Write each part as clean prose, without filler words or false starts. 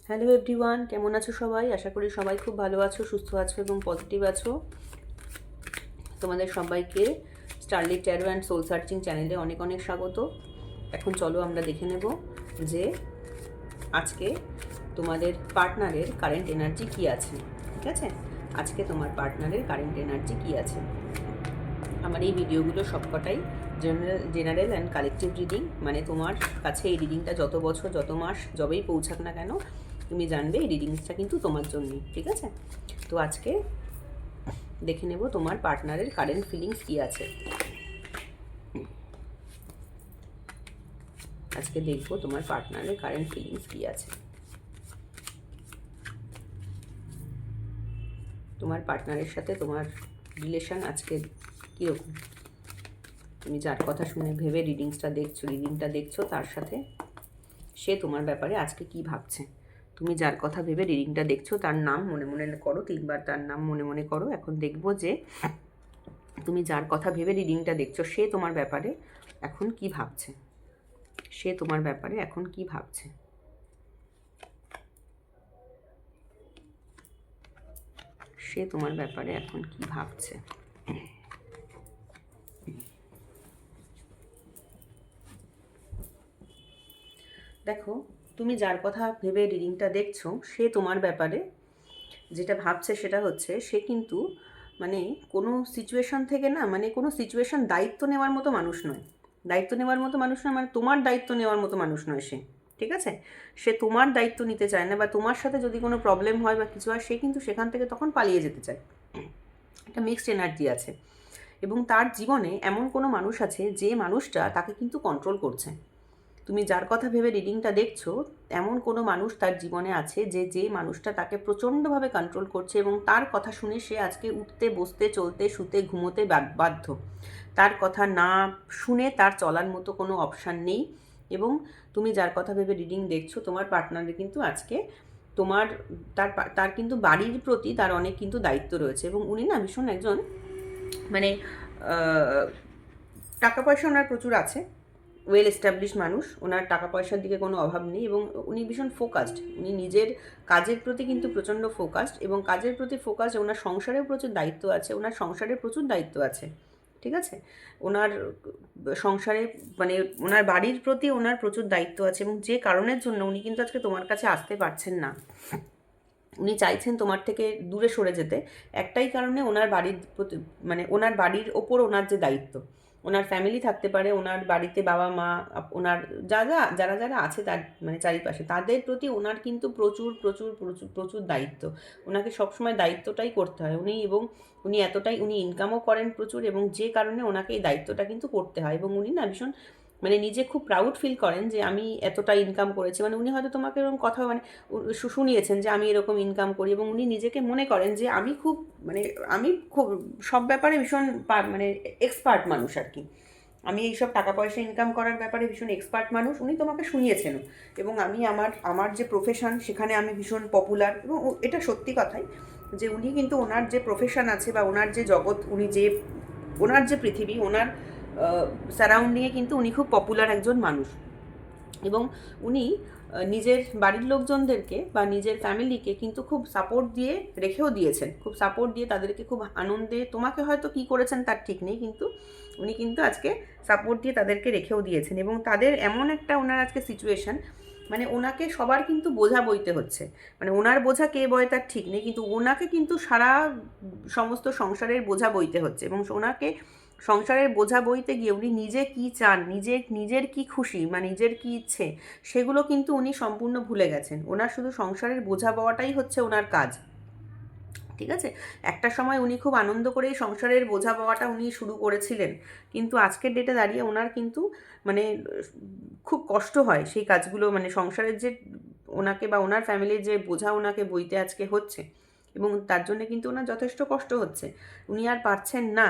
Hello everyone, কেমন আছো সবাই? আশা করি সবাই খুব ভালো আছো, সুস্থ আছো এবং পজিটিভ আছো। তোমাদের সবাইকে স্টারলিট ট্যারো অ্যান্ড সোল সার্চিং চ্যানেলে অনেক অনেক স্বাগত। এখন চলো আমরা দেখে নেব যে আজকে তোমাদের পার্টনারের কারেন্ট এনার্জি কী আছে। ঠিক আছে, আজকে তোমার পার্টনারের কারেন্ট এনার্জি কী আছে। আমার এই ভিডিওগুলো সবকটাই জেনারেল অ্যান্ড কালেকটিভ রিডিং, মানে তোমার কাছে এই রিডিংটা যত বছর যত মাস যবেই পৌঁছাক না কেন, তুমি জানবে এই রিডিংসটা কিন্তু তোমার জন্যই। ঠিক আছে, তো আজকে দেখে নেব তোমার পার্টনারের কারেন্ট ফিলিংস কী আছে। আজকে দেখব তোমার পার্টনারের কারেন্ট ফিলিংস কী আছে। তোমার পার্টনারের সাথে তোমার রিলেশন আজকে কীরকম, তুমি যার কথা শুনে ভেবে রিডিংটা দেখছো তার সাথে সে তোমার ব্যাপারে আজকে কি ভাবছে। তুমি যার কথা ভেবে রিডিংটা দেখছো তার নাম মনে মনে করো, 3বার তার নাম মনে মনে করো। এখন দেখবো যে তুমি যার কথা ভেবে রিডিংটা দেখছো সে তোমার ব্যাপারে এখন কি ভাবছে। সে তোমার ব্যাপারে এখন কি ভাবছে। সে তোমার ব্যাপারে এখন কি ভাবছে। দেখো, তুমি যার কথা ভেবে রিডিংটা দেখছো সে তোমার ব্যাপারে যেটা ভাবছে সেটা হচ্ছে সে কিন্তু মানে কোনো সিচুয়েশন থেকে না, মানে কোনো সিচুয়েশন দায়িত্ব নেওয়ার মতো মানুষ নয়। দায়িত্ব নেওয়ার মতো মানুষ নয় মানে তোমার দায়িত্ব নেওয়ার মতো মানুষ নয় সে। ঠিক আছে, সে তোমার দায়িত্ব নিতে চায় না, বা তোমার সাথে যদি কোনো প্রবলেম হয় বা কিছু হয় সে কিন্তু সেখান থেকে তখন পালিয়ে যেতে চায়। একটা মিক্সড এনার্জি আছে এবং তার জীবনে এমন কোনো মানুষ আছে যে মানুষটা তাকে কিন্তু কন্ট্রোল করছে। তুমি যার কথা ভেবে রিডিংটা দেখছো এমন কোনো মানুষ তার জীবনে আছে যে মানুষটা তাকে প্রচণ্ডভাবে কন্ট্রোল করছে এবং তার কথা শুনে সে আজকে উঠতে বসতে চলতে শুতে ঘুমোতে বাধ্য। তার কথা না শুনে তার চলার মতো কোনো অপশান নেই। এবং তুমি যার কথা ভেবে রিডিং দেখছো তোমার পার্টনারের কিন্তু আজকে তোমার তার তার কিন্তু বাড়ির প্রতি তার অনেক কিন্তু দায়িত্ব রয়েছে এবং উনি না ভীষণ একজন মানে টাকা পয়সা ওনার প্রচুর আছে, ওয়েল এস্টাবলিশ মানুষ, ওনার টাকা পয়সার দিকে কোনো অভাব নেই এবং উনি ভীষণ ফোকাসড। উনি নিজের কাজের প্রতি কিন্তু প্রচণ্ড ফোকাসড এবং কাজের প্রতি ফোকাসড। ওনার সংসারেও প্রচুর দায়িত্ব আছে, ওনার সংসারে প্রচুর দায়িত্ব আছে। ঠিক আছে, ওনার সংসারে মানে ওনার বাড়ির প্রতি ওনার প্রচুর দায়িত্ব আছে এবং যে কারণের জন্য উনি কিন্তু আজকে তোমার কাছে আসতে পারছেন না। উনি চাইছেন তোমার থেকে দূরে সরে যেতে একটাই কারণে, ওনার বাড়ির প্রতি মানে ওনার বাড়ির ওপর ওনার যে দায়িত্ব, ওনার ফ্যামিলি থাকতে পারে, ওনার বাড়িতে বাবা মা, ওনার যারা যারা আছে তার মানে চারিপাশে তাদের প্রতি ওনার কিন্তু প্রচুর প্রচুর প্রচুর প্রচুর দায়িত্ব। ওনাকে সবসময় দায়িত্বটাই করতে হয়। উনি এতটাই উনি ইনকামও করেন প্রচুর এবং যে কারণে ওনাকে এই দায়িত্বটা কিন্তু করতে হয় এবং উনি না ভীষণ মানে নিজে খুব প্রাউড ফিল করেন যে আমি এতটা ইনকাম করেছি। মানে উনি হয়তো তোমাকে এরকম কথা মানে শুনিয়েছেন যে আমি এরকম ইনকাম করি এবং উনি নিজেকে মনে করেন যে আমি খুব সব ব্যাপারে ভীষণ মানে এক্সপার্ট মানুষ আর কি। আমি এইসব টাকা পয়সা ইনকাম করার ব্যাপারে ভীষণ এক্সপার্ট মানুষ। উনি তোমাকে শুনিয়েছেন এবং আমি আমার যে প্রফেশন সেখানে আমি ভীষণ পপুলার এবং এটা সত্যি কথাই যে উনি কিন্তু ওনার যে প্রফেশন আছে বা ওনার যে জগৎ, ওনার যে পৃথিবী, ওনার সারাউন্ডিংয়ে কিন্তু উনি খুব পপুলার একজন মানুষ এবং উনি নিজের বাড়ির লোকজনদেরকে বা নিজের ফ্যামিলিকে কিন্তু খুব সাপোর্ট দিয়ে রেখেও দিয়েছেন, খুব সাপোর্ট দিয়ে তাদেরকে খুব আনন্দে, তোমাকে হয়তো কী করেছেন তার ঠিক নেই, কিন্তু উনি কিন্তু আজকে সাপোর্ট দিয়ে তাদেরকে রেখেও দিয়েছেন এবং তাদের এমন একটা ওনার আজকে সিচুয়েশান মানে ওনাকে সবার কিন্তু বোঝা বইতে হচ্ছে। মানে ওনার বোঝা কে বয় তার ঠিক নেই, কিন্তু ওনাকে কিন্তু সারা সমস্ত সংসারের বোঝা বইতে হচ্ছে এবং ওনাকে সংসারের বোঝা বইতে গিয়ে উনি নিজে কি চান, নিজের কি খুশি বা নিজের কি ইচ্ছে সেগুলো কিন্তু উনি সম্পূর্ণ ভুলে গেছেন। ওনার শুধু সংসারের বোঝা বওয়াটাই হচ্ছে ওনার কাজ। ঠিক আছে, একটা সময় উনি খুব আনন্দ করে সংসারের বোঝা বওয়াটা উনি শুরু করেছিলেন, কিন্তু আজকের ডেটে দাঁড়িয়ে ওনার কিন্তু মানে খুব কষ্ট হয় সেই কাজগুলো, মানে সংসারের যে ওনাকে বা ওনার ফ্যামিলির যে বোঝা ওনাকে বইতে আজকে হচ্ছে এবং তার জন্য কিন্তু ওনার যথেষ্ট কষ্ট হচ্ছে। উনি আর পারছেন না,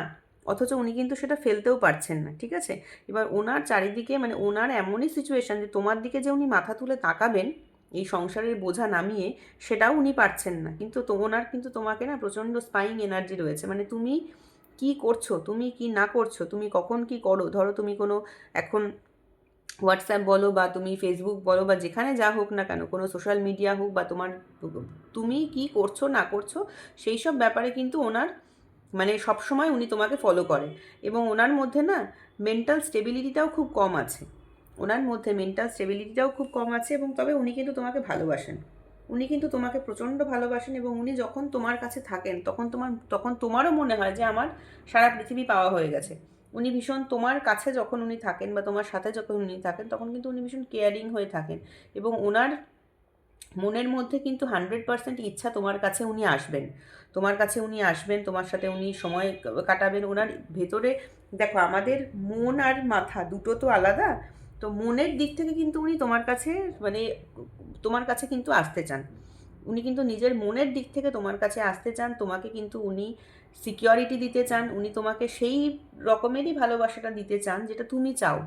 অথচ উনি কিন্তু সেটা ফেলতেও পারছেন না। ঠিক আছে, এবার ওনার চারিদিকে মানে ওনার এমনই সিচুয়েশান যে তোমার দিকে যে উনি মাথা তুলে তাকাবেন এই সংসারের বোঝা নামিয়ে, সেটাও উনি পারছেন না। কিন্তু ওনার কিন্তু তোমাকে না প্রচণ্ড স্পাইং এনার্জি রয়েছে, মানে তুমি কি করছো, তুমি কি না করছো, তুমি কখন কি করো। ধরো তুমি কোনো এখন হোয়াটসঅ্যাপ বলো বা তুমি ফেসবুক বলো বা যেখানে যা হোক না কেন, কোনো সোশ্যাল মিডিয়া হোক বা তোমার, তুমি কি করছো না করছো সেই সব ব্যাপারে কিন্তু ওনার মানে সবসময় উনি তোমাকে ফলো করে। এবং ওনার মধ্যে না মেন্টাল স্টেবিলিটিটাও খুব কম আছে, ওনার মধ্যে মেন্টাল স্টেবিলিটিটাও খুব কম আছে। এবং তবে উনি কিন্তু তোমাকে ভালোবাসেন, উনি কিন্তু তোমাকে প্রচণ্ড ভালোবাসেন। এবং উনি যখন তোমার কাছে থাকেন তখন তোমারও মনে হয় যে আমার সারা পৃথিবী পাওয়া হয়ে গেছে। উনি ভীষণ তোমার কাছে যখন উনি থাকেন বা তোমার সাথে যখন উনি থাকেন তখন কিন্তু উনি ভীষণ কেয়ারিং হয়ে থাকেন। এবং ওনার মনের মধ্যে কিন্তু 100% ইচ্ছা তোমার কাছে উনি আসবেন, তোমার কাছে উনি আসবেন, তোমার সাথে উনি সময় কাটাবেন। ওনার ভেতরে দেখো, আমাদের মন আর মাথা দুটো তো আলাদা। তো মনের দিক থেকে কিন্তু উনি তোমার কাছে মানে তোমার কাছে কিন্তু আসতে চান, উনি কিন্তু নিজের মনের দিক থেকে তোমার কাছে আসতে চান। তোমাকে কিন্তু উনি সিকিউরিটি দিতে চান, উনি তোমাকে সেই রকমেরই ভালোবাসাটা দিতে চান যেটা তুমি চাও,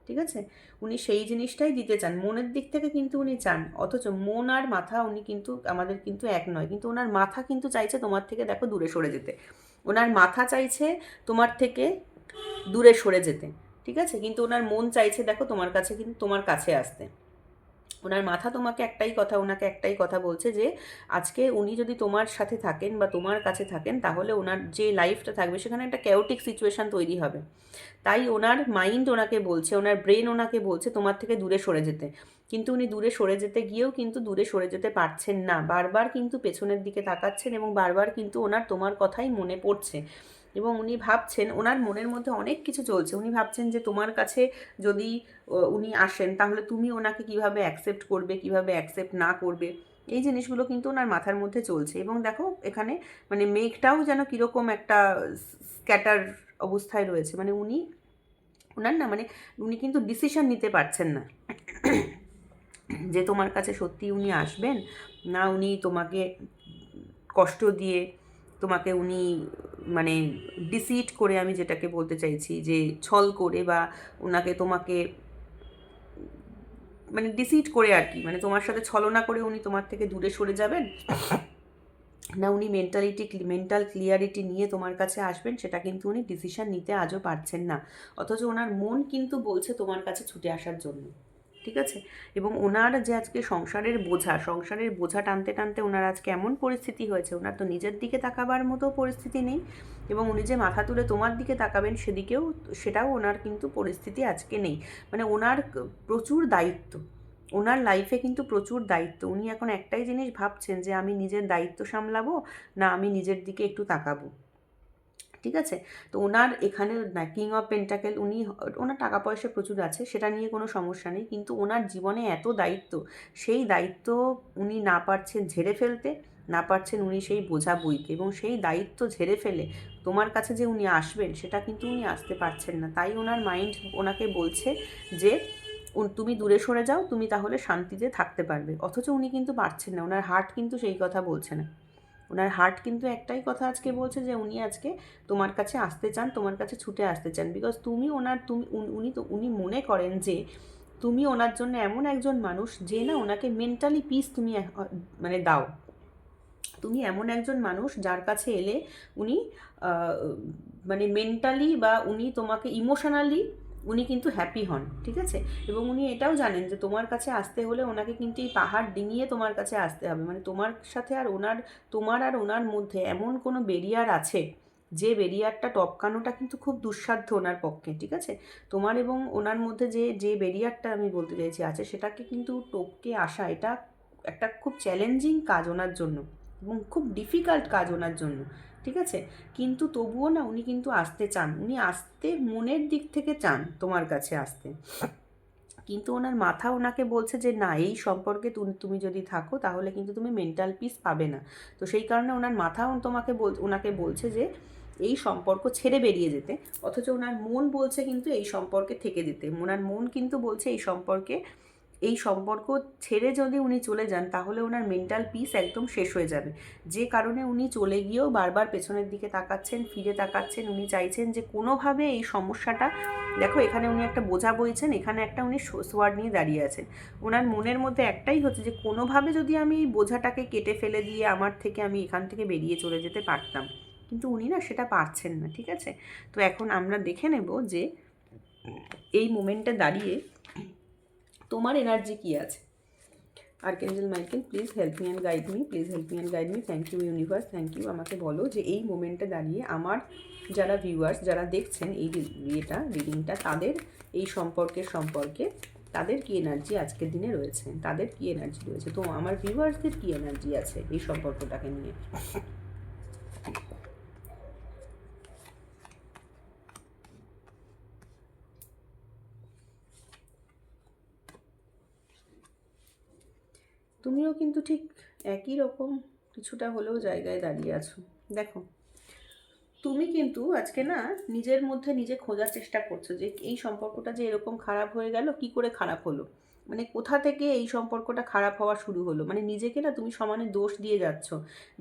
ঠিক আছে? উনি সেই জিনিসটাই দিতে চান, মনের দিক থেকে কিন্তু উনি চান। অথচ মন আর মাথা উনি কিন্তু আমাদের কিন্তু এক নয়। কিন্তু ওনার মাথা কিন্তু চাইছে তোমার থেকে দেখো দূরে সরে যেতে, ওনার মাথা চাইছে তোমার থেকে দূরে সরে যেতে, ঠিক আছে? কিন্তু ওনার মন চাইছে দেখো তোমার কাছে, কিন্তু তোমার কাছে আসতে। ওনার মাথা তোমাকে একটাই কথা, ওনাকে একটাই কথা বলছে যে আজকে উনি যদি তোমার সাথে থাকেন বা তোমার কাছে থাকেন তাহলে ওনার যে লাইফটা থাকবে সেখানে একটা ক্যাওটিক সিচুয়েশান তৈরি হবে। তাই ওনার মাইন্ড ওনাকে বলছে, ওনার ব্রেন ওনাকে বলছে তোমার থেকে দূরে সরে যেতে। কিন্তু উনি দূরে সরে যেতে গিয়েও কিন্তু দূরে সরে যেতে পারছেন না, বারবার কিন্তু পেছনের দিকে তাকাচ্ছেন এবং বারবার কিন্তু ওনার তোমার কথাই মনে পড়ছে। এবং উনি ভাবছেন, ওনার মনের মধ্যে অনেক কিছু চলছে, উনি ভাবছেন যে তোমার কাছে যদি উনি আসেন তাহলে তুমি ওনাকে কিভাবে অ্যাকসেপ্ট করবে, কিভাবে অ্যাকসেপ্ট না করবে, এই জিনিসগুলো কিন্তু ওনার মাথার মধ্যে চলছে। এবং দেখো এখানে মানে মেঘটাও যেন কীরকম একটা স্ক্যাটার অবস্থায় রয়েছে, মানে ওনার না মানে উনি কিন্তু ডিসিশন নিতে পারছেন না যে তোমার কাছে সত্যি উনি আসবেন না উনি তোমাকে কষ্ট দিয়ে তোমাকে উনি মানে ডিসিট করে, আমি যেটাকে বলতে চাইছি যে ছল করে বা ওনাকে তোমাকে মানে ডিসিট করে আর কি, মানে তোমার সাথে ছলনা করে উনি তোমার থেকে দূরে সরে যাবেন, না উনি মেন্টাল ক্লিয়ারিটি নিয়ে তোমার কাছে আসবেন, সেটা কিন্তু উনি ডিসিশন নিতে আজও পারছেন না। অথচ ওনার মন কিন্তু বলছে তোমার কাছে ছুটে আসার জন্য, ঠিক আছে? এবং ওনার যে আজকে সংসারের বোঝা টানতে টানতে ওনার আজকে এমন পরিস্থিতি হয়েছে, ওনার তো নিজের দিকে তাকাবার মতো পরিস্থিতি নেই। এবং উনি যে মাথা তুলে তোমার দিকে তাকাবেন সেটাও ওনার কিন্তু পরিস্থিতি আজকে নেই। মানে ওনার প্রচুর দায়িত্ব, ওনার লাইফে কিন্তু প্রচুর দায়িত্ব। উনি এখন একটাই জিনিস ভাবছেন যে আমি নিজের দায়িত্ব সামলাবো না আমি নিজের দিকে একটু তাকাবো, ঠিক আছে? তো ওনার এখানে না কিং অফ পেন্টাকেল, ওনার টাকা পয়সা প্রচুর আছে, সেটা নিয়ে কোনো সমস্যা নেই। কিন্তু ওনার জীবনে এত দায়িত্ব, সেই দায়িত্ব উনি না পারছেন ঝেড়ে ফেলতে, না পারছেন উনি সেই বোঝা বইতে। এবং সেই দায়িত্ব ঝেড়ে ফেলে তোমার কাছে যে উনি আসবেন সেটা কিন্তু উনি আসতে পারছেন না। তাই ওনার মাইন্ড ওনাকে বলছে যে তুমি দূরে সরে যাও, তুমি তাহলে শান্তিতে থাকতে পারবে। অথচ উনি কিন্তু পারছেন না, ওনার হার্ট কিন্তু সেই কথা বলছে না। ওনার হার্ট কিন্তু একটাই কথা আজকে বলছে যে উনি আজকে তোমার কাছে আসতে চান, তোমার কাছে ছুটে আসতে চান। বিকজ তুমি ওনার তুমি উনি মনে করেন যে তুমি ওনার জন্য এমন একজন মানুষ যে না ওনাকে মেন্টালি পিস তুমি মানে দাও। তুমি এমন একজন মানুষ যার কাছে এলে উনি মানে মেন্টালি বা উনি তোমাকে ইমোশনালি উনি কিন্তু হ্যাপি হন, ঠিক আছে? এবং উনি এটাও জানেন যে তোমার কাছে আসতে হলে ওনাকে কিন্তু এই পাহাড় ডিঙিয়ে তোমার কাছে আসতে হবে। মানে তোমার সাথে আর তোমার আর ওনার মধ্যে এমন কোনো বেরিয়ার আছে যে বেরিয়ারটা টপকানোটা কিন্তু খুব দুঃসাধ্য ওনার পক্ষে, ঠিক আছে? তোমার এবং ওনার মধ্যে যে বেরিয়ারটা আমি বলতে চাইছি আছে, সেটাকে কিন্তু টপকে আসা এটা একটা খুব চ্যালেঞ্জিং কাজ ওনার জন্য এবং খুব ডিফিকাল্ট কাজ ওনার জন্য, ঠিক আছে? কিন্তু তবুও না উনি কিন্তু আসতে চান, উনি আসতে মনের দিক থেকে চান তোমার কাছে আসতে। কিন্তু ওনার মাথা ওনাকে বলছে যে না, এই সম্পর্কে তুমি যদি থাকো তাহলে কিন্তু তুমি মেন্টাল পিস পাবে না। তো সেই কারণে ওনার মাথা ওনাকে বলছে যে এই সম্পর্ক ছেড়ে বেরিয়ে যেতে। অথচ ওনার মন বলছে কিন্তু এই সম্পর্কে থেকে যেতে। ওনার মন কিন্তু বলছে এই সম্পর্ক ছেড়ে যদি উনি চলে যান তাহলে ওনার মেন্টাল পিস একদম শেষ হয়ে যাবে। যে কারণে উনি চলে গিয়েও বারবার পেছনের দিকে তাকাচ্ছেন, ফিরে তাকাচ্ছেন। উনি চাইছেন যে কোনোভাবে এই সমস্যাটা, দেখো এখানে উনি একটা বোঝা বইছেন, এখানে একটা উনি সোয়ার্ড নিয়ে দাঁড়িয়ে আছেন। ওনার মনের মধ্যে একটাই হচ্ছে যে কোনোভাবে যদি আমি এই বোঝাটাকে কেটে ফেলে দিয়ে আমি এখান থেকে বেরিয়ে চলে যেতে পারতাম। কিন্তু উনি না সেটা পারছেন না, ঠিক আছে? তো এখন আমরা দেখে নেব যে এই মোমেন্টে দাঁড়িয়ে তোমার এনার্জি কী আছে? Archangel Michael, please help me and guide me, please help me and guide me. Thank you universe, thank you. আমাকে বলো যে এই মোমেন্টে দাঁড়িয়ে আমার যারা ভিউয়ার্স, যারা দেখছেন এই রিডিংটা, তাদের এই সম্পর্কে তাদের কী এনার্জি আজকের দিনে রয়েছে, তাদের কী এনার্জি রয়েছে, তো আমার ভিউয়ার্সদের কী এনার্জি আছে এই সম্পর্কটাকে নিয়ে। তুমিও কিন্তু ঠিক একই রকম কিছুটা হলেও জায়গায় দাঁড়িয়ে আছো। দেখো, তুমি কিন্তু আজকে না নিজের মধ্যে নিজে খোঁজার চেষ্টা করছো যে এই সম্পর্কটা যে এরকম খারাপ হয়ে গেল, কি করে খারাপ হলো, মানে কোথা থেকে এই সম্পর্কটা খারাপ হওয়া শুরু হলো। মানে নিজেকে না তুমি সমানে দোষ দিয়ে যাচ্ছ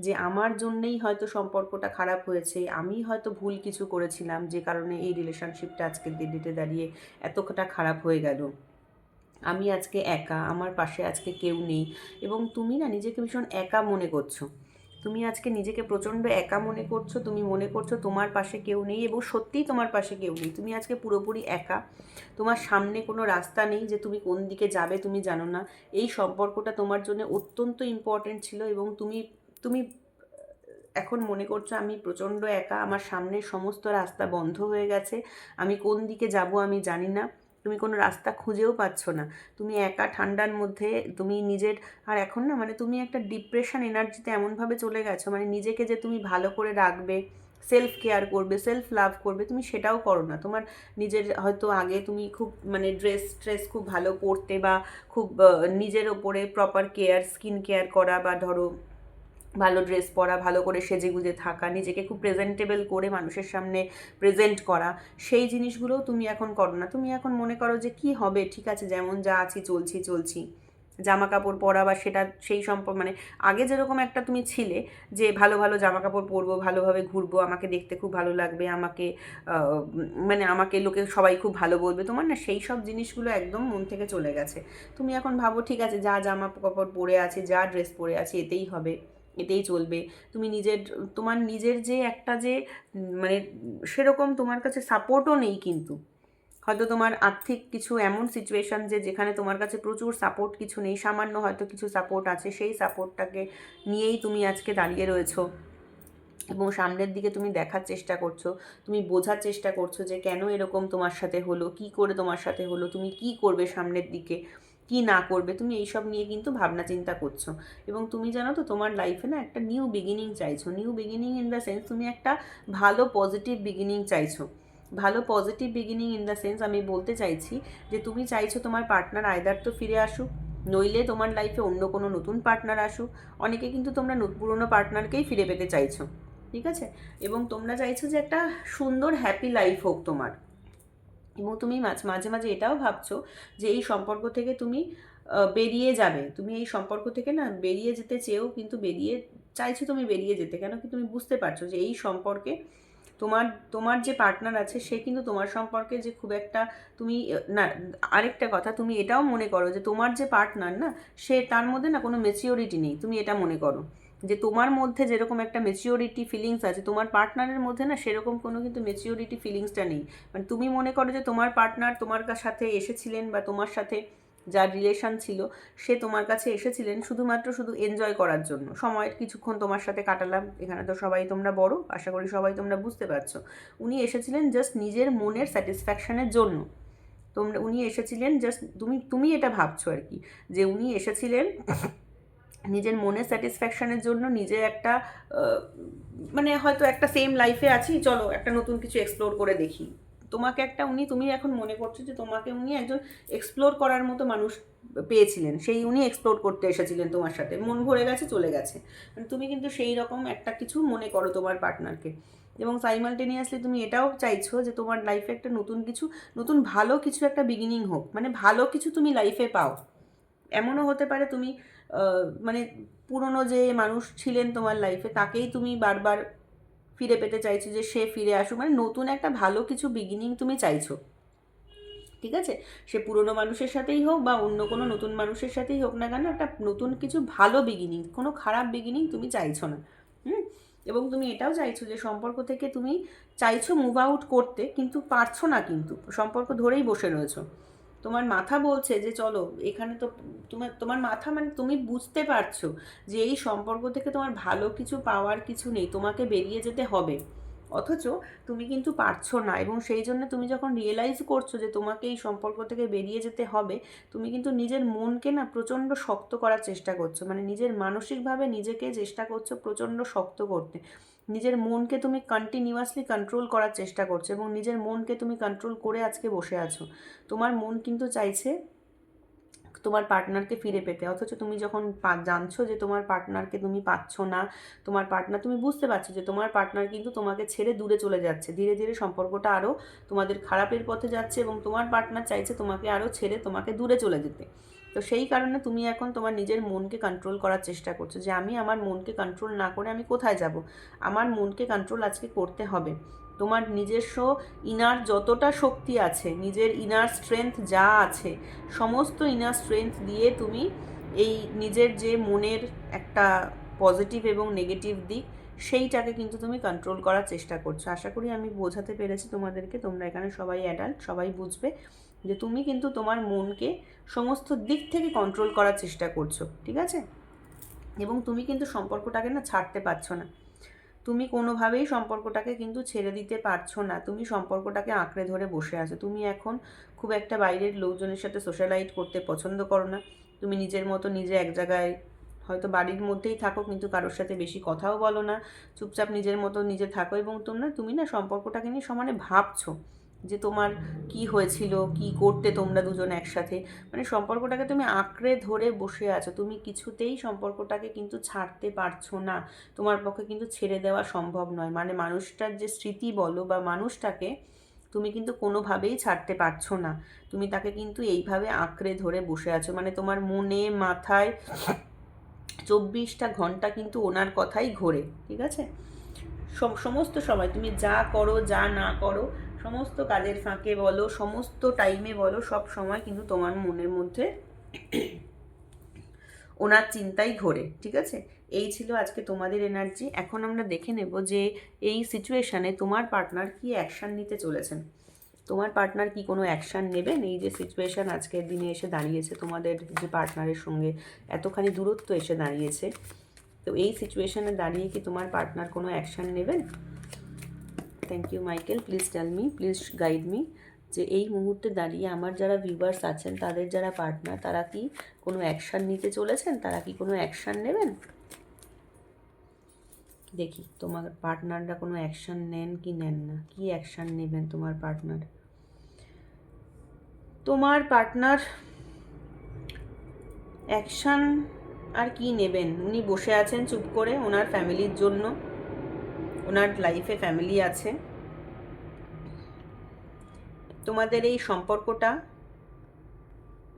যে আমার জন্যেই হয়তো সম্পর্কটা খারাপ হয়েছে, আমি হয়তো ভুল কিছু করেছিলাম যে কারণে এই রিলেশনশিপটা আজকের ডেটে দাঁড়িয়ে এতটা খারাপ হয়ে গেল। আমি আজকে একা, আমার পাশে আজকে কেউ নেই, এবং তুমি না নিজেকে ভীষণ একা মনে করছো। তুমি আজকে নিজেকে প্রচণ্ড একা মনে করছো, তুমি মনে করছো তোমার পাশে কেউ নেই, এবং সত্যিই তোমার পাশে কেউ নেই। তুমি আজকে পুরোপুরি একা, তোমার সামনে কোনো রাস্তা নেই, যে তুমি কোন দিকে যাবে তুমি জানো না। এই সম্পর্কটা তোমার জন্য অত্যন্ত ইম্পর্ট্যান্ট ছিল, এবং তুমি তুমি এখন মনে করছো আমি প্রচণ্ড একা, আমার সামনের সমস্ত রাস্তা বন্ধ হয়ে গেছে, আমি কোন দিকে যাব আমি জানি না। তুমি কোনো রাস্তা খুঁজেও পাচ্ছ না, তুমি একা ঠান্ডার মধ্যে, তুমি নিজের, আর এখন না মানে তুমি একটা ডিপ্রেশন এনার্জিতে এমনভাবে চলে গেছো, মানে নিজেকে যে তুমি ভালো করে রাখবে, সেলফ কেয়ার করবে, সেলফ লাভ করবে, তুমি সেটাও করো না। তোমার নিজের হয়তো আগে তুমি খুব মানে ড্রেস খুব ভালো পরতে, বা খুব নিজের ওপরে প্রপার কেয়ার, স্কিন কেয়ার করা, বা ধরো ভালো ড্রেস পরা, ভালো করে সেজেগুজে থাকা, নিজেকে খুব প্রেজেন্টেবল করে মানুষের সামনে প্রেজেন্ট করা, সেই জিনিসগুলোও তুমি এখন করো না। তুমি এখন মনে করো যে কি হবে, ঠিক আছে যেমন যা আছি চলছি, জামা কাপড় পরা, বা সেটা সেই মানে আগে যেরকম একটা তুমি ছিলে যে ভালো ভালো জামা কাপড় পরবো, ভালোভাবে ঘুরবো, আমাকে দেখতে খুব ভালো লাগবে, আমাকে মানে আমাকে লোকে সবাই খুব ভালো বলবে, তোমার না সেই সব জিনিসগুলো একদম মন থেকে চলে গেছে। তুমি এখন ভাবো ঠিক আছে যা জামা কাপড় পরে আছে, যা ড্রেস পরে আছে, এতেই হবে, এতেই চলবে। তুমি তোমার নিজের যে একটা যে মানে সেরকম তোমার কাছে সাপোর্টও নেই, কিন্তু হয়তো তোমার আর্থিক কিছু এমন সিচুয়েশান যে যেখানে তোমার কাছে প্রচুর সাপোর্ট কিছু নেই, সামান্য হয়তো কিছু সাপোর্ট আছে, সেই সাপোর্টটাকে নিয়েই তুমি আজকে দাঁড়িয়ে রয়েছো, এবং সামনের দিকে তুমি দেখার চেষ্টা করছো, তুমি বোঝার চেষ্টা করছো যে কেন এরকম তোমার সাথে হলো, কি করে তোমার সাথে হলো, তুমি কি করবে সামনের দিকে, কি না করবে, তুমি এইসব নিয়ে কিন্তু ভাবনা চিন্তা করছো। এবং তুমি জানো তো তোমার লাইফে না একটা নিউ বিগিনিং চাইছো, new beginning in the sense তুমি একটা ভালো পজিটিভ বিগিনিং চাইছো। ভালো positive beginning in the sense আমি বলতে চাইছি যে তুমি চাইছো তোমার পার্টনার আইদার তো ফিরে আসুক, নইলে তোমার লাইফে অন্য কোনো নতুন পার্টনার আসুক। অনেকে কিন্তু তোমরা পুরনো পার্টনারকেই ফিরে পেতে চাইছো, ঠিক আছে, এবং তোমরা চাইছো যে একটা সুন্দর হ্যাপি লাইফ হোক তোমার। এবং তুমি মাঝে মাঝে এটাও ভাবছো যে এই সম্পর্ক থেকে তুমি বেরিয়ে যাবে, তুমি এই সম্পর্ক থেকে না বেরিয়ে যেতে চেয়েও কিন্তু চাইছো তুমি বেরিয়ে যেতে, কেন কি তুমি বুঝতে পারছো যে এই সম্পর্কে তোমার তোমার যে পার্টনার আছে সে কিন্তু তোমার সম্পর্কে যে খুব একটা তুমি না, আরেকটা কথা তুমি এটাও মনে করো যে তোমার যে পার্টনার না, সে তার মধ্যে না কোনো ম্যাচিওরিটি নেই, তুমি এটা মনে করো যে তোমার মধ্যে যেরকম একটা ম্যাচিওরিটি ফিলিংস আছে, তোমার পার্টনারের মধ্যে না সেরকম কোনো কিন্তু ম্যাচিওরিটি ফিলিংসটা নেই। মানে তুমি মনে করো যে তোমার পার্টনার তোমার সাথে এসেছিলেন, বা তোমার সাথে যার রিলেশান ছিল সে তোমার কাছে এসেছিলেন শুধু এনজয় করার জন্য, সময়ের কিছুক্ষণ তোমার সাথে কাটালাম, এখানে তো সবাই তোমরা বড়, আশা করি সবাই তোমরা বুঝতে পারছো। উনি এসেছিলেন জাস্ট নিজের মনের স্যাটিসফ্যাকশানের জন্য, উনি এসেছিলেন জাস্ট, তুমি এটা ভাবছো আর কি, যে উনি এসেছিলেন নিজের মনের স্যাটিসফ্যাকশানের জন্য, নিজের একটা মানে হয়তো একটা সেম লাইফে আছি, চলো একটা নতুন কিছু এক্সপ্লোর করে দেখি। তোমাকে একটা তুমি এখন মনে করছো যে তোমাকে উনি একজন এক্সপ্লোর করার মতো মানুষ পেয়েছিলেন, সেই উনি এক্সপ্লোর করতে এসেছিলেন তোমার সাথে, মন ভরে গেছে চলে গেছে, মানে তুমি কিন্তু সেই রকম একটা কিছু মনে করো তোমার পার্টনারকে। এবং সাইমালটেনিয়াসলি তুমি এটাও চাইছো যে তোমার লাইফে একটা নতুন ভালো কিছু একটা বিগিনিং হোক, মানে ভালো কিছু তুমি লাইফে পাও। এমনও হতে পারে তুমি মানে পুরনো যে মানুষ ছিলেন তোমার লাইফে তাকেই তুমি বারবার ফিরে পেতে চাইছো, যে সে ফিরে আসুক, মানে নতুন একটা ভালো কিছু বিগিনিং তুমি চাইছো, ঠিক আছে, সে পুরনো মানুষের সাথেই হোক বা অন্য কোনো নতুন মানুষের সাথেই হোক না কেন, একটা নতুন কিছু ভালো বিগিনিং, কোনো খারাপ বিগিনিং তুমি চাইছো না। এবং তুমি এটাও চাইছো যে সম্পর্ক থেকে তুমি চাইছো মুভ আউট করতে, কিন্তু পারছো না, কিন্তু সম্পর্ক ধরেই বসে রয়েছো। তোমার মাথা বলছে যে চলো এখানে তো, তোমার মাথা মানে তুমি বুঝতে পারছো যে এই সম্পর্ক থেকে তোমার ভালো কিছু পাওয়ার কিছু নেই, তোমাকে বেরিয়ে যেতে হবে। অথচ তুমি কিন্তু পারছো না, এবং সেই জন্য তুমি যখন রিয়েলাইজ করছো যে তোমাকে এই সম্পর্ক থেকে বেরিয়ে যেতে হবে, তুমি কিন্তু নিজের মনকে না প্রচণ্ড শক্ত করার চেষ্টা করছো, মানে নিজের মানসিকভাবে নিজেকে চেষ্টা করছো প্রচণ্ড শক্ত করতে। নিজের মনকে তুমি কন্টিনিউয়াসলি কন্ট্রোল করার চেষ্টা করছো, এবং নিজের মনকে তুমি কন্ট্রোল করে আজকে বসে আছো। তোমার মন কিন্তু চাইছে তোমার পার্টনারকে ফিরে পেতে, অথচ তুমি যখন জানছো যে তোমার পার্টনারকে তুমি পাচ্ছ না, তোমার পার্টনার, তুমি বুঝতে পারছো যে তোমার পার্টনার কিন্তু তোমাকে ছেড়ে দূরে চলে যাচ্ছে, ধীরে ধীরে সম্পর্কটা আরও তোমাদের খারাপের পথে যাচ্ছে, এবং তোমার পার্টনার চাইছে তোমাকে আরও ছেড়ে তোমাকে দূরে চলে যেতে। তো সেই কারণে তুমি এখন তোমার নিজের মনকে কন্ট্রোল করার চেষ্টা করছো যে আমি আমার মনকে কন্ট্রোল না করে আমি কোথায় যাব, আমার মনকে কন্ট্রোল আজকে করতে হবে। তোমার নিজস্ব ইনার যতটা শক্তি আছে, নিজের ইনার স্ট্রেংথ যা আছে, সমস্ত ইনার স্ট্রেংথ দিয়ে তুমি এই নিজের যে মনের একটা পজিটিভ এবং নেগেটিভ দিক, সেইটাকে কিন্তু তুমি কন্ট্রোল করার চেষ্টা করছো। আশা করি আমি বোঝাতে পেরেছি তোমাদেরকে, তোমরা এখানে সবাই অ্যাডাল্ট, সবাই বুঝবে যে তুমি কিন্তু তোমার মনকে সমস্ত দিক থেকে কন্ট্রোল করার চেষ্টা করছো, ঠিক আছে? এবং তুমি কিন্তু সম্পর্কটাকে না ছাড়তে পারছো না, তুমি কোনোভাবেই সম্পর্কটাকে কিন্তু ছেড়ে দিতে পারছো না, তুমি সম্পর্কটাকে আঁকড়ে ধরে বসে আছো। তুমি এখন খুব একটা বাইরের লোকজনের সাথে সোশ্যালাইট করতে পছন্দ করো না, তুমি নিজের মতো নিজে এক জায়গায় হয়তো বাড়ির মধ্যেই থাকো, কিন্তু কারোর সাথে বেশি কথাও বলো না, চুপচাপ নিজের মতো নিজে থাকো, এবং তুমি না সম্পর্কটাকে নিয়ে সমানে ভাবছো যে তোমার কি হয়েছিল, কি করতে তোমরা দুজন একসাথে, মানে সম্পর্কটাকে তুমি আঁকড়ে ধরে বসে আছো, তুমি কিছুতেই সম্পর্কটাকে কিন্তু ছাড়তে পারছো না, তোমার পক্ষে কিন্তু ছেড়ে দেওয়া সম্ভব নয়, মানে মানুষটার যে স্মৃতি বলো বা মানুষটাকে তুমি কিন্তু কোনোভাবেই ছাড়তে পারছো না, তুমি তাকে কিন্তু এইভাবে আঁকড়ে ধরে বসে আছো, মানে তোমার মনে মাথায় 24টা ঘন্টা কিন্তু ওনার কথাই ঘোরে, ঠিক আছে? সমস্ত সময় তুমি যা করো যা না করো, সমস্ত কাজের ফাঁকে বলো, সমস্ত টাইমে বলো, সব সময় কিন্তু তোমার মনের মধ্যে ওনার চিন্তাই ঘোরে, ঠিক আছে? এই ছিল আজকে তোমাদের এনার্জি। এখন আমরা দেখে নেব যে এই সিচুয়েশানে তোমার পার্টনার কি অ্যাকশান নিতে চলেছেন। তোমার পার্টনার কি কোনো অ্যাকশান নেবেন? এই যে সিচুয়েশান আজকের দিনে এসে দাঁড়িয়েছে, তোমাদের যে পার্টনারের সঙ্গে এতখানি দূরত্ব এসে দাঁড়িয়েছে, তো এই সিচুয়েশানে দাঁড়িয়ে কি তোমার পার্টনার কোনো অ্যাকশান নেবেন? Thank you Michael, please tell me, please guide me, যে এই মুহূর্তে দাঁড়িয়ে আমার যারা ভিউয়ার্স আছেন তাদের যারা পার্টনার, তারা কি কোনো অ্যাকশান নিতে চলেছেন, তারা কি কোনো অ্যাকশান নেবেন? দেখি তোমার পার্টনাররা কোনো অ্যাকশান নেন কি নেন না, কি অ্যাকশান নেবেন তোমার পার্টনার। তোমার পার্টনার অ্যাকশান আর কি নেবেন, উনি বসে আছেন চুপ করে ওনার ফ্যামিলির জন্য, ওনার লাইফে ফ্যামিলি আছে। তোমাদের এই সম্পর্কটা,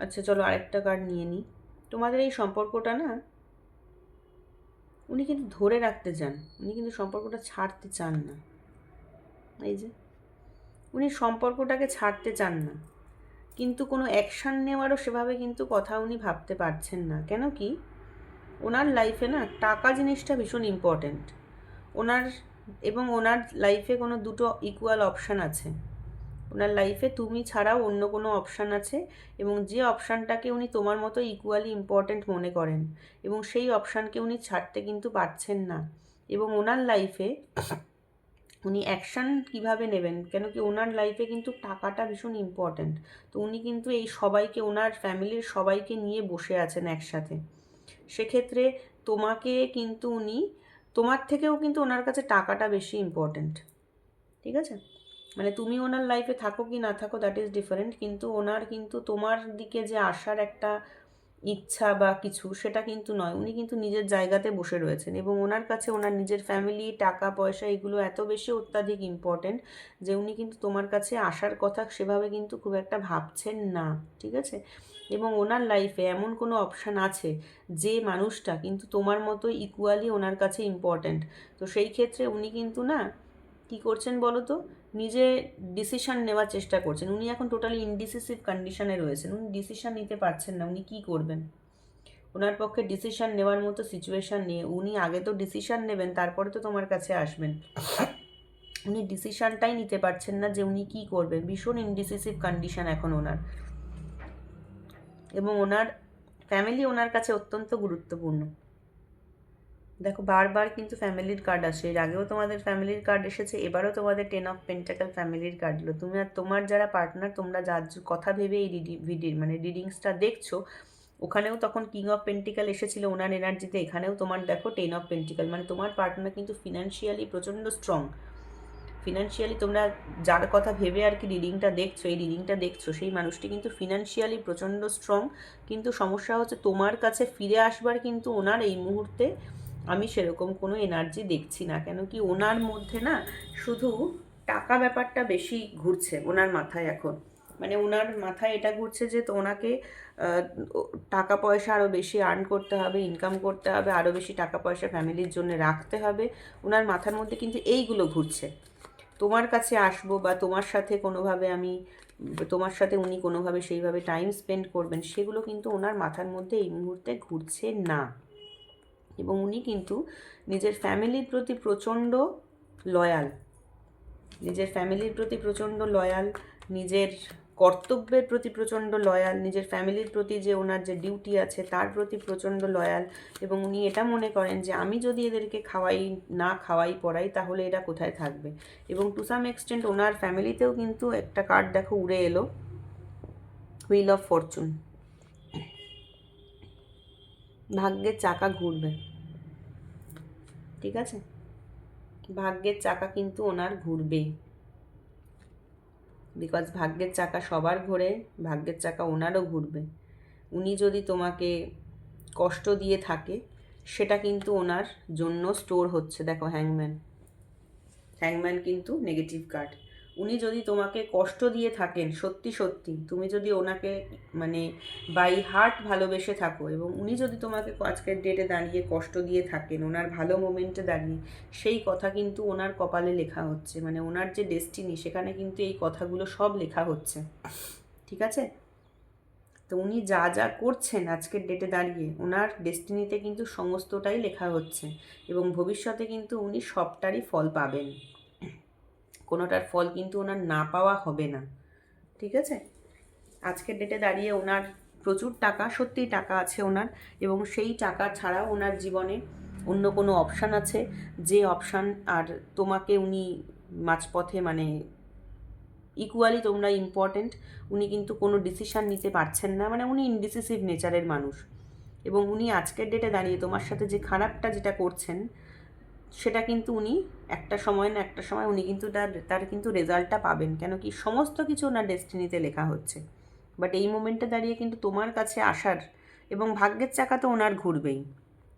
আচ্ছা চলো আরেকটা কার্ড নিয়ে নিই। তোমাদের এই সম্পর্কটা না উনি কিন্তু ধরে রাখতে চান, উনি কিন্তু সম্পর্কটা ছাড়তে চান না, এই যে উনি সম্পর্কটাকে ছাড়তে চান না, কিন্তু কোনো অ্যাকশান নেওয়ারও সেভাবে কিন্তু কথা উনি ভাবতে পারছেন না। কেন কি, ওনার লাইফে না টাকা জিনিসটা ভীষণ ইম্পর্ট্যান্ট ওনার, এবং ওনার লাইফে কোনো দুটো ইকুয়াল অপশান আছে, ওনার লাইফে তুমি ছাড়াও অন্য কোনো অপশান আছে, এবং যে অপশানটাকে উনি তোমার মতো ইকুয়ালি ইম্পর্ট্যান্ট মনে করেন, এবং সেই অপশানকে উনি ছাড়তে কিন্তু পারছেন না। এবং ওনার লাইফে উনি অ্যাকশান কীভাবে নেবেন, কেন কি ওনার লাইফে কিন্তু টাকাটা ভীষণ ইম্পর্ট্যান্ট, তো উনি কিন্তু এই সবাইকে, ওনার ফ্যামিলির সবাইকে নিয়ে বসে আছেন একসাথে। সেক্ষেত্রে তোমাকে কিন্তু উনি, তোমার থেকেও কিন্তু ওনার কাছে টাকাটা বেশি ইম্পর্ট্যান্ট, ঠিক আছে? মানে তুমি ওনার লাইফে থাকো কি না থাকো দ্যাট ইজ ডিফারেন্ট, কিন্তু ওনার কিন্তু তোমার দিকে যে আসার একটা ইচ্ছা বা কিছু, সেটা কিন্তু নয়, উনি কিন্তু নিজের জায়গাতে বসে রয়েছেন, এবং ওনার কাছে ওনার নিজের ফ্যামিলি, টাকা পয়সা, এগুলো এত বেশি অত্যাধিক ইম্পর্ট্যান্ট যে উনি কিন্তু তোমার কাছে আসার কথা সেভাবে কিন্তু খুব একটা ভাবছেন না, ঠিক আছে? এবং ওনার লাইফে এমন কোনো অপশান আছে যে মানুষটা কিন্তু তোমার মতো ইকুয়ালি ওনার কাছে ইম্পর্ট্যান্ট, তো সেই ক্ষেত্রে উনি কিন্তু না কী করছেন বলো তো, নিজে ডিসিশান নেওয়ার চেষ্টা করছেন। উনি এখন টোটালি ইনডিসিসিভ কন্ডিশনে রয়েছেন, উনি ডিসিশান নিতে পারছেন না, উনি কী করবেন, ওনার পক্ষে ডিসিশান নেওয়ার মতো সিচুয়েশান নিয়ে, উনি আগে তো ডিসিশান নেবেন তারপরে তো তোমার কাছে আসবেন, উনি ডিসিশানটাই নিতে পারছেন না যে উনি কী করবেন, ভীষণ ইনডিসিসিভ কন্ডিশন এখন ওনার। এবং ওনার ফ্যামিলি ওনার কাছে অত্যন্ত গুরুত্বপূর্ণ। দেখো বারবার কিন্তু ফ্যামিলির কার্ড আসে, এর আগেও তোমাদের ফ্যামিলির কার্ড এসেছে, এবারও তোমাদের 10 অফ পেন্টাকেল ফ্যামিলির কার্ড এলো। তুমি আর তোমার যারা পার্টনার, তোমরা যার কথা ভেবে এই রিডিংসটা দেখছো, ওখানেও তখন কিং অফ পেন্টিক্যাল এসেছিল ওনার এনার্জিতে, এখানেও তোমার দেখো 10 অফ পেন্টিক্যাল, মানে তোমার পার্টনার কিন্তু ফিনান্সিয়ালি প্রচণ্ড স্ট্রং। ফিনান্সিয়ালি তোমরা যার কথা ভেবে আর কি রিডিংটা দেখছো সেই মানুষটি কিন্তু ফিনান্সিয়ালি প্রচণ্ড স্ট্রং। কিন্তু সমস্যা হচ্ছে তোমার কাছে ফিরে আসবার কিন্তু ওনার এই মুহূর্তে আমি সেরকম কোনো এনার্জি দেখছি না। কেন কি ওনার মধ্যে না শুধু টাকা ব্যাপারটা বেশি ঘুরছে ওনার মাথায় এখন। মানে ওনার মাথায় এটা ঘুরছে যে তো ওনাকে টাকা পয়সা আরও বেশি আর্ন করতে হবে, ইনকাম করতে হবে, আরও বেশি টাকা পয়সা ফ্যামিলির জন্য রাখতে হবে। ওনার মাথার মধ্যে কিন্তু এইগুলো ঘুরছে। তোমার কাছে আসবো বা তোমার সাথে কোনোভাবে তোমার সাথে উনি কোনোভাবে সেইভাবে টাইম স্পেন্ড করবেন, সেগুলো কিন্তু ওনার মাথার মধ্যে এই মুহূর্তে ঘুরছে না। এবং উনি কিন্তু নিজের ফ্যামিলির প্রতি প্রচণ্ড লয়াল, নিজের কর্তব্যের প্রতি প্রচণ্ড লয়াল, নিজের ফ্যামিলির প্রতি যে ওনার যে ডিউটি আছে তার প্রতি প্রচণ্ড লয়াল। এবং উনি এটা মনে করেন যে আমি যদি এদেরকে খাওয়াই পড়াই তাহলে এরা কোথায় থাকবে। এবং টু সাম এক্সটেন্ট ওনার ফ্যামিলিতেও কিন্তু একটা কার্ড দেখো উড়ে এলো, হুইল অফ ফরচুন। ভাগ্যের চাকা ঘুরবে, ঠিক আছে? ভাগ্যের চাকা কিন্তু ওনার ঘুরবে, বিকজ ভাগ্যের চাকা সবার ঘোরে, ভাগ্যের চাকা ওনারও ঘুরবে। উনি যদি তোমাকে কষ্ট দিয়ে থাকে সেটা কিন্তু ওনার জন্য স্টোর হচ্ছে। দেখো হ্যাংম্যান কিন্তু নেগেটিভ কার্ড। উনি যদি তোমাকে কষ্ট দিয়ে থাকেন সত্যি তুমি যদি ওনাকে মানে বাই হার্ট ভালোবেসে থাকো, এবং উনি যদি তোমাকে আজকের ডেটে দাঁড়িয়ে কষ্ট দিয়ে থাকেন ওনার ভালো মোমেন্টে দাঁড়িয়ে, সেই কথা কিন্তু ওনার কপালে লেখা হচ্ছে। মানে ওনার যে ডেস্টিনি সেখানে কিন্তু এই কথাগুলো সব লেখা হচ্ছে, ঠিক আছে? তো উনি যা যা করছেন আজকের ডেটে দাঁড়িয়ে ওনার ডেস্টিনিতে কিন্তু সমস্তটাই লেখা হচ্ছে। এবং ভবিষ্যতে কিন্তু উনি সবটারই ফল পাবেন, কোনোটার ফল কিন্তু ওনার না পাওয়া হবে না, ঠিক আছে? আজকের ডেটে দাঁড়িয়ে ওনার প্রচুর টাকা, সত্যিই টাকা আছে ওনার, এবং সেই টাকা ছাড়াও ওনার জীবনে অন্য কোনো অপশান আছে, যে অপশান আর তোমাকে উনি মাঝপথে মানে ইকুয়ালি তোমরা ইম্পর্টেন্ট। উনি কিন্তু কোনো ডিসিশান নিতে পারছেন না, মানে উনি ইনডিসিসিভ নেচারের মানুষ। এবং উনি আজকের ডেটে দাঁড়িয়ে তোমার সাথে যে খারাপটা যেটা করছেন সেটা কিন্তু উনি একটা সময় না একটা সময় উনি কিন্তু তার কিন্তু রেজাল্টটা পাবেন। কেন কি সমস্ত কিছু ওনার ডেস্টিনিতে লেখা হচ্ছে। বাট এই মোমেন্টে দাঁড়িয়ে কিন্তু তোমার কাছে আসার এবং ভাগ্যের চাকা তো ওনার ঘুরবেই,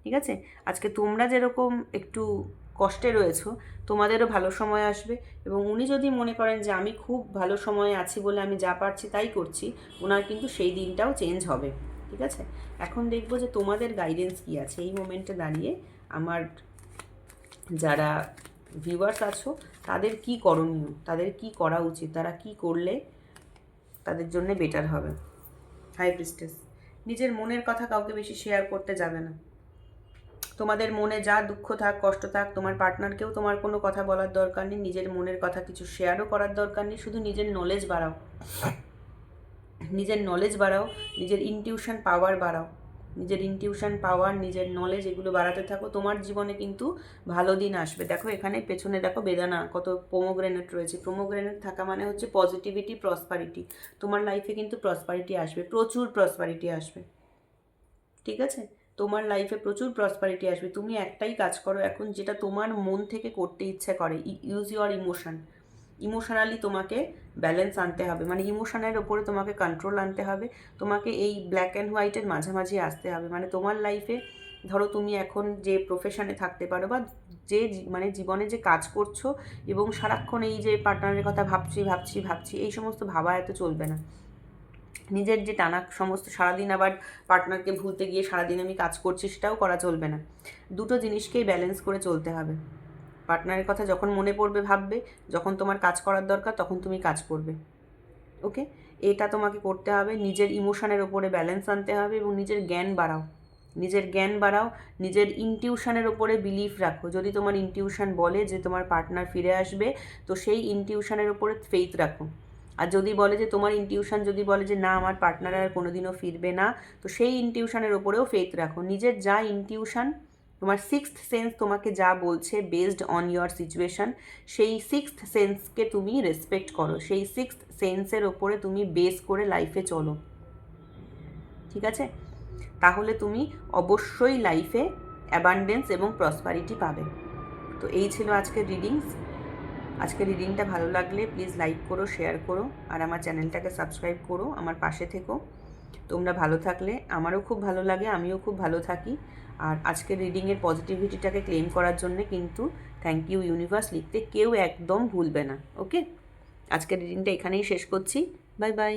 ঠিক আছে? আজকে তোমরা যেরকম একটু কষ্টে রয়েছো, তোমাদেরও ভালো সময় আসবে। এবং উনি যদি মনে করেন যে আমি খুব ভালো সময়ে আছি বলে আমি যা পারছি তাই করছি, ওনার কিন্তু সেই দিনটাও চেঞ্জ হবে, ঠিক আছে? এখন দেখবো যে তোমাদের গাইডেন্স কী আছে এই মোমেন্টে দাঁড়িয়ে। আমার যারা ভিউয়ার্স আছো তাদের কি করণীয়, তাদের কি করা উচিত, তারা কি করলে তাদের জন্য বেটার হবে। হাই প্রিস্টেস, নিজের মনের কথা কাউকে বেশি শেয়ার করতে যাবে না। তোমাদের মনে যা দুঃখ থাক কষ্ট থাক, তোমার পার্টনারকেও তোমার কোনো কথা বলার দরকার নেই, নিজের মনের কথা কিছু শেয়ারও করার দরকার নেই। শুধু নিজের নলেজ বাড়াও, নিজের ইনটিউশন পাওয়ার বাড়াও, নিজের নলেজ এগুলো বাড়াতে থাকো। তোমার জীবনে কিন্তু ভালো দিন আসবে। দেখো এখানে পেছনে দেখো বেদানা কত পোমোগ্রেনেট রয়েছে। পোমোগ্রেনেট থাকা মানে হচ্ছে পজিটিভিটি, প্রসপারিটি। তোমার লাইফে কিন্তু প্রসপারিটি আসবে, প্রচুর প্রসপারিটি আসবে, ঠিক আছে? তোমার লাইফে প্রচুর প্রসপারিটি আসবে। তুমি একটাই কাজ করো এখন, যেটা তোমার মন থেকে করতে ইচ্ছে করে। ইউজ ইউর ইমোশনালি তোমাকে ব্যালেন্স আনতে হবে, মানে ইমোশনের ওপরে তোমাকে কন্ট্রোল আনতে হবে। তোমাকে এই ব্ল্যাক অ্যান্ড হোয়াইটের মাঝামাঝি আসতে হবে। মানে তোমার লাইফে ধরো তুমি এখন যে প্রফেশনে থাকতে পারো বা যে মানে জীবনে যে কাজ করছো, এবং সারাক্ষণ এই যে পার্টনারের কথা ভাবছি এই সমস্ত ভাবা এত চলবে না। নিজের যে টানা সমস্ত সারাদিন আবার পার্টনারকে ভুলতে গিয়ে সারাদিন আমি কাজ করছি সেটাও করা চলবে না। দুটো জিনিসকেই ব্যালেন্স করে চলতে হবে। পার্টনারের কথা যখন মনে পড়বে ভাববে, যখন তোমার কাজ করার দরকার তখন তুমি কাজ করবে, ওকে? এটা তোমাকে করতে হবে। নিজের ইমোশনের ওপরে ব্যালেন্স আনতে হবে এবং নিজের জ্ঞান বাড়াও, নিজের ইনটিউশনের ওপরে বিলিফ রাখো। যদি তোমার ইনটিউশন বলে যে তোমার পার্টনার ফিরে আসবে, তো সেই ইনটিউশনের ওপরে ফেইথ রাখো। আর যদি বলে যে তোমার ইনটিউশন যদি বলে যে না আমার পার্টনার আর কোনোদিনও ফিরবে না, তো সেই ইনটিউশনের ওপরেও ফেথ রাখো। নিজের যা ইনটিউশন, তোমার সিক্সথ সেন্স তোমাকে যা বলছে বেসড অন ইয়োর সিচুয়েশান, সেই সিক্সথ সেন্সকে তুমি রেসপেক্ট করো, সেই সিক্সথ সেন্সের ওপরে তুমি বেস করে লাইফে চলো, ঠিক আছে? তাহলে তুমি অবশ্যই লাইফে অ্যাবান্ডেন্স এবং প্রসপারিটি পাবে। তো এই ছিল আজকের রিডিংস। আজকের রিডিংটা ভালো লাগলে প্লিজ লাইক করো, শেয়ার করো, আর আমার চ্যানেলটাকে সাবস্ক্রাইব করো, আমার পাশে থেকো। তোমরা ভালো থাকলে আমারও খুব ভালো লাগে, আমিও খুব ভালো থাকি। আর আজকের রিডিংয়ের পজিটিভিটিটাকে ক্লেম করার জন্য কিন্তু থ্যাংক ইউ ইউনিভার্স লিখতে কেউ একদম ভুলবে না। ওকে, আজকের রিডিংটা এখানেই শেষ করছি। Bye bye.